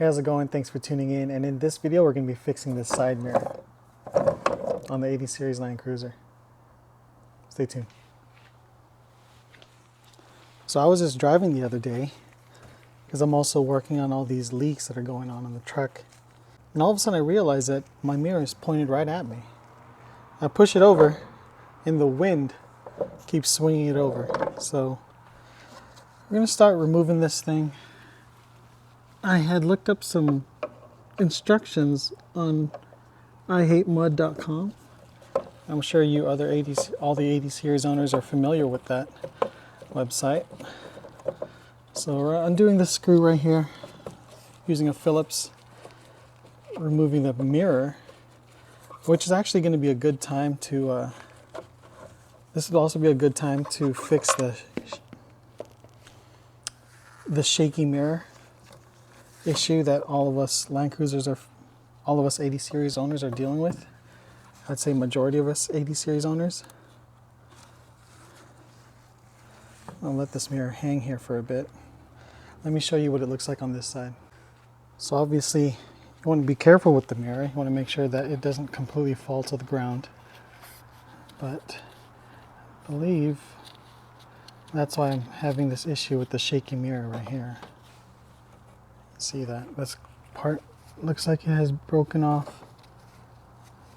Hey, how's it going? Thanks for tuning in. And in this video, we're going to be fixing this side mirror on the 80 Series Land Cruiser. Stay tuned. So I was just driving the other day because I'm also working on all these leaks that are going on the truck. And all of a sudden I realized that my mirror is pointed right at me. I push it over and the wind keeps swinging it over. So we're going to start removing this thing. I had looked up some instructions on IHateMud.com. I'm sure you all the 80 series owners are familiar with that website. So we're undoing the screw right here using a Phillips, removing the mirror, which is actually going to be a good time to this would also be a good time to fix the shaky mirror issue that all of us Land Cruisers all of us 80 series owners are dealing with. I'd say majority of us 80 series owners. I'll let this mirror hang here for a bit. Let me show you what it looks like on this side. So obviously you want to be careful with the mirror. You want to make sure that it doesn't completely fall to the ground. But I believe that's why I'm having this issue with the shaky mirror right here. See that? This part looks like it has broken off.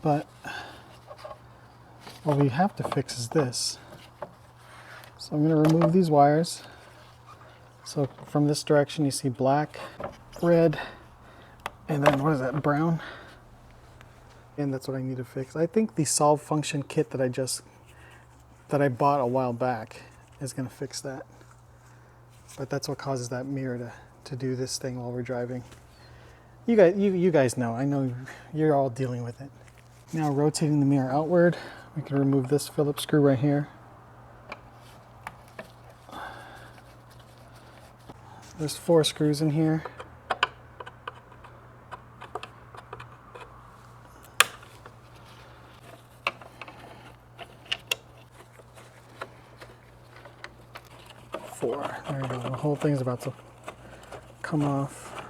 But what we have to fix is this. So I'm going to remove these wires. So from this direction you see black, red, and then what is that, brown? And that's what I need to fix. I think the solve function kit that I bought a while back is going to fix that. But that's what causes that mirror to do this thing while we're driving. You guys know. I know you're all dealing with it. Now rotating the mirror outward, we can remove this Phillips screw right here. There's 4 screws in here. There you go. The whole thing's about to come off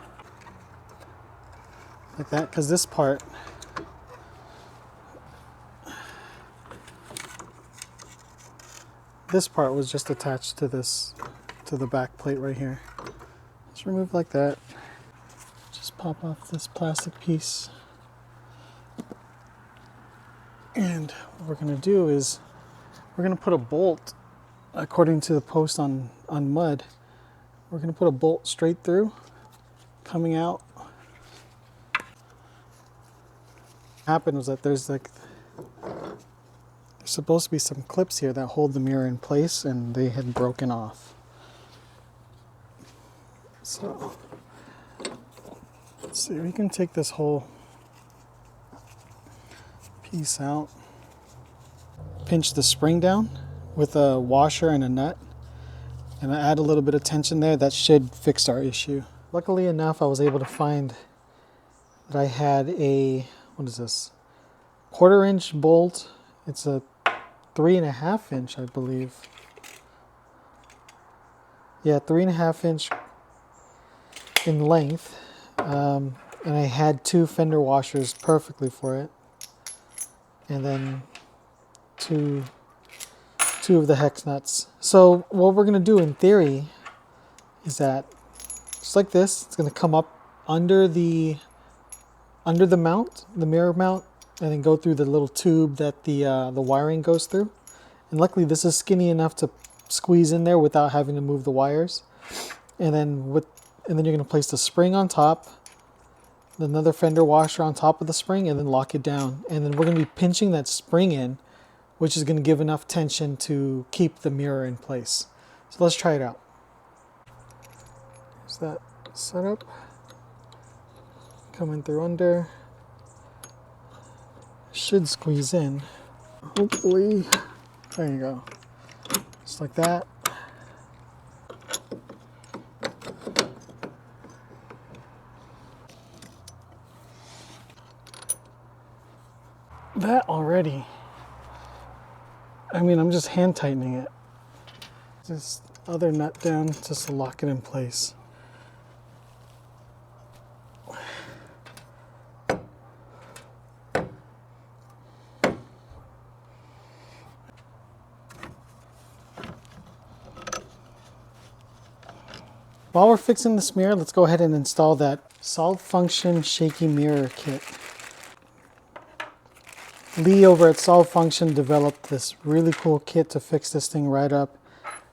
like that, because this part was just attached to the back plate right here. Just remove like that. Just pop off this plastic piece. And what we're going to do is we're going to put a bolt, according to the post on Mud, we're going to put a bolt straight through, coming out. What happened was that there's supposed to be some clips here that hold the mirror in place, and they had broken off. So let's see, we can take this whole piece out, pinch the spring down with a washer and a nut, and I add a little bit of tension there. That should fix our issue. Luckily enough, I was able to find that I had a, what is this, 1/4 inch bolt. It's a 3.5 inch, I believe. Yeah, 3.5 inch in length. And I had 2 fender washers perfectly for it. And then two of the hex nuts. So what we're going to do in theory is that just like this, it's going to come up under the mount, the mirror mount, and then go through the little tube that the wiring goes through. And luckily this is skinny enough to squeeze in there without having to move the wires. And then you're going to place the spring on top, another fender washer on top of the spring, and then lock it down. And then we're going to be pinching that spring in, which is going to give enough tension to keep the mirror in place. So let's try it out. Here's that setup. Coming through under. Should squeeze in. Hopefully. There you go. Just like that. That already, I mean, I'm just hand tightening it. Just other nut down just to lock it in place. While we're fixing this mirror, let's go ahead and install that solve function shaky mirror kit. Lee over at Solve Function developed this really cool kit to fix this thing right up.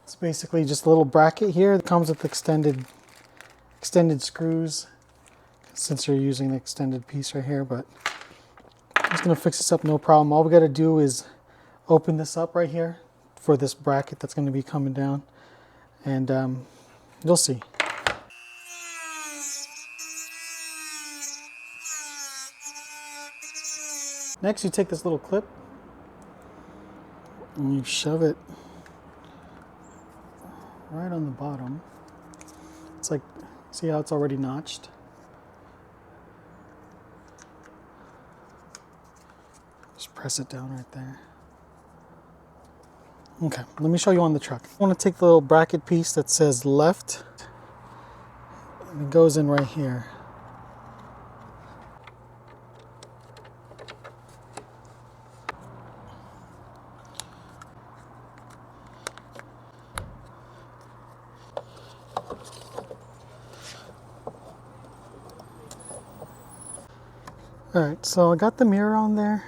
It's basically just a little bracket here that comes with extended screws, since you're using the extended piece right here, but I'm just gonna fix this up no problem. All we gotta do is open this up right here for this bracket that's gonna be coming down, and you'll see. Next, you take this little clip and you shove it right on the bottom. It's like, see how it's already notched? Just press it down right there. Okay, let me show you on the truck. I want to take the little bracket piece that says left, and it goes in right here. Alright, so I got the mirror on there.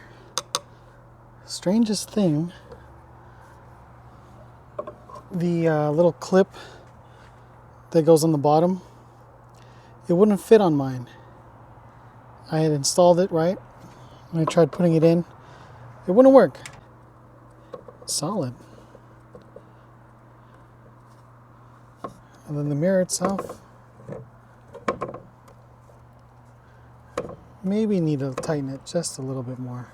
Strangest thing, the little clip that goes on the bottom, it wouldn't fit on mine. I had installed it right, and I tried putting it in. It wouldn't work. Solid. And then the mirror itself, maybe need to tighten it just a little bit more.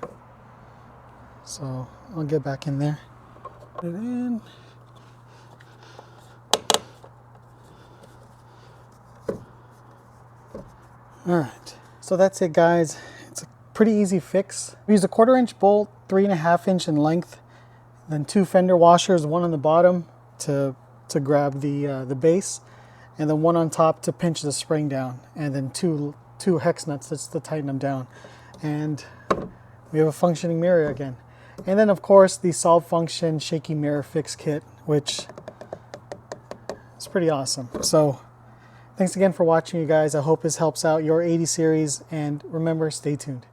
So I'll get back in there. Put it in. All right, so that's it, guys. It's a pretty easy fix. We used a 1/4 inch bolt, 3.5 inch in length, then 2 fender washers, one on the bottom to grab the base, and then one on top to pinch the spring down, and then two hex nuts just to tighten them down. And we have a functioning mirror again. And then of course the Solve Function Shaky Mirror Fix Kit, which is pretty awesome. So thanks again for watching, you guys. I hope this helps out your 80 series, and remember, stay tuned.